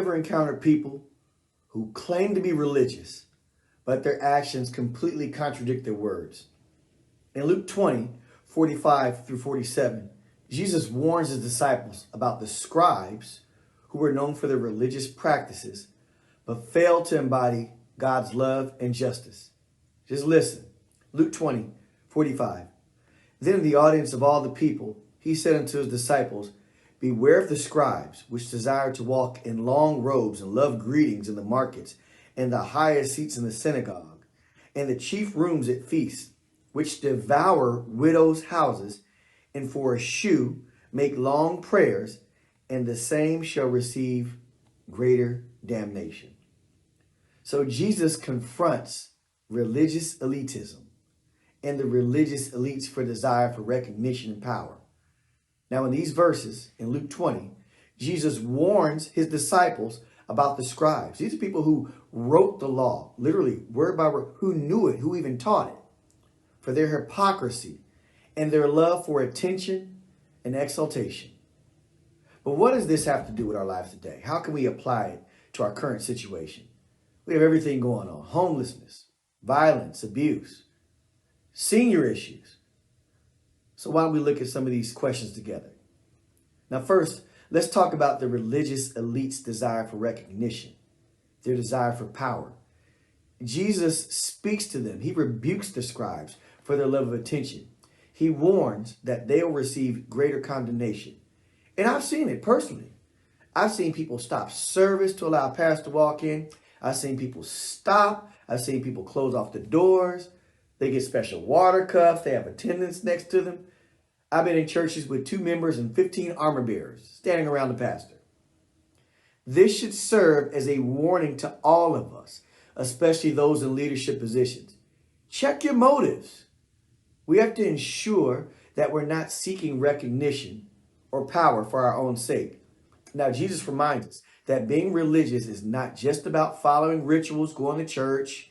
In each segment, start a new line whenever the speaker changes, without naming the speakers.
ever encountered people who claim to be religious, but their actions completely contradict their words? In Luke 20:45 through 47, Jesus warns his disciples about the scribes who were known for their religious practices, but failed to embody God's love and justice. Just listen. Luke 20:45. Then in the audience of all the people, he said unto his disciples, beware of the scribes, which desire to walk in long robes and love greetings in the markets, and the highest seats in the synagogue, and the chief rooms at feasts, which devour widows' houses, and for a shew make long prayers, and the same shall receive greater damnation. So Jesus confronts religious elitism and the religious elites for desire for recognition and power. Now in these verses, in Luke 20, Jesus warns his disciples about the scribes. These are people who wrote the law, literally word by word, who knew it, who even taught it, for their hypocrisy and their love for attention and exaltation. But what does this have to do with our lives today? How can we apply it to our current situation? We have everything going on: homelessness, violence, abuse, senior issues. So why don't we look at some of these questions together? Now, first, let's talk about the religious elite's desire for recognition, their desire for power. Jesus speaks to them. He rebukes the scribes for their love of attention. He warns that they will receive greater condemnation. And I've seen it personally. I've seen people stop service to allow a pastor to walk in. I've seen people stop. I've seen people close off the doors. They get special water cups. They have attendants next to them. I've been in churches with 2 members and 15 armor bearers standing around the pastor. This should serve as a warning to all of us, especially those in leadership positions. Check your motives. We have to ensure that we're not seeking recognition or power for our own sake. Now, Jesus reminds us that being religious is not just about following rituals, going to church,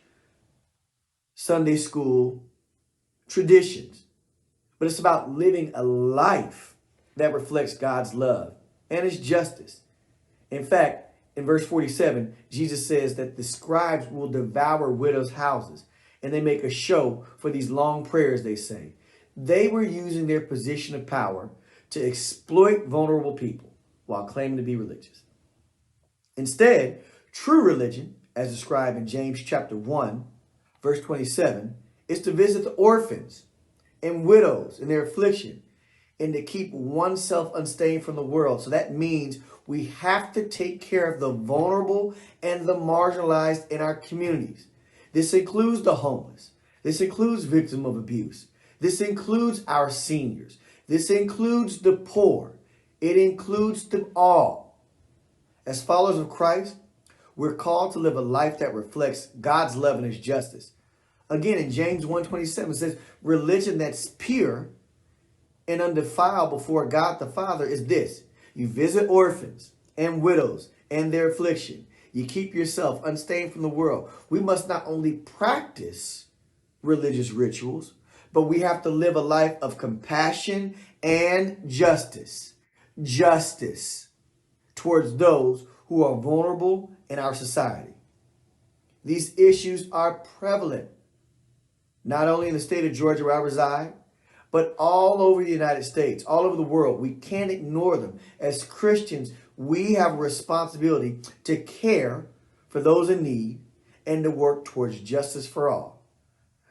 Sunday school, traditions, but it's about living a life that reflects God's love and his justice. In fact, in verse 47, Jesus says that the scribes will devour widows' houses, and they make a show for these long prayers they say. They were using their position of power to exploit vulnerable people while claiming to be religious. Instead, true religion, as described in James chapter 1, verse 27, is to visit the orphans and widows in their affliction and to keep oneself unstained from the world. So that means we have to take care of the vulnerable and the marginalized in our communities. This includes the homeless. This includes victims of abuse. This includes our seniors. This includes the poor. It includes them all. As followers of Christ, we're called to live a life that reflects God's love and his justice. Again, in James 1:27, it says, religion that's pure and undefiled before God the Father is this: you visit orphans and widows and their affliction. You keep yourself unstained from the world. We must not only practice religious rituals, but we have to live a life of compassion and justice. Justice towards those who are vulnerable in our society. These issues are prevalent, not only in the state of Georgia where I reside, but all over the United States, all over the world. We can't ignore them. As Christians, we have a responsibility to care for those in need and to work towards justice for all.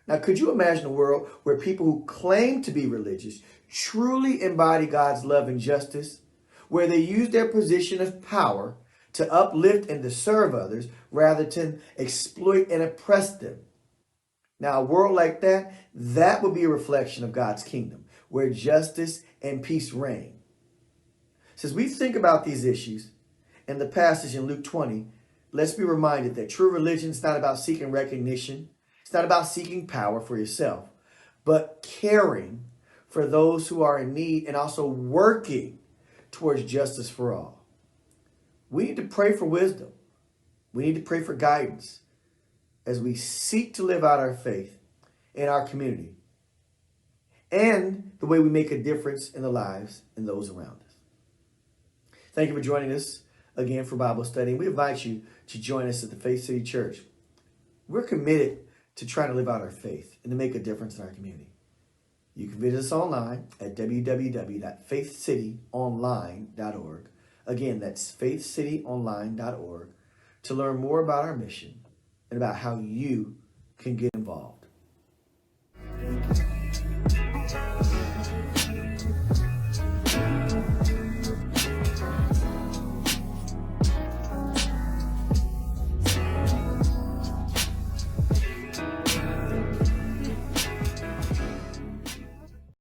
Now, could you imagine a world where people who claim to be religious truly embody God's love and justice, where they use their position of power to uplift and to serve others rather than exploit and oppress them? Now, a world like that, that would be a reflection of God's kingdom, where justice and peace reign. As we think about these issues and the passage in Luke 20, let's be reminded that true religion is not about seeking recognition. It's not about seeking power for yourself, but caring for those who are in need and also working towards justice for all. We need to pray for wisdom. We need to pray for guidance as we seek to live out our faith in our community and the way we make a difference in the lives and those around us. Thank you for joining us again for Bible study. And we invite you to join us at the Faith City Church. We're committed to trying to live out our faith and to make a difference in our community. You can visit us online at www.faithcityonline.org. Again, that's faithcityonline.org to learn more about our mission and about how you can get involved.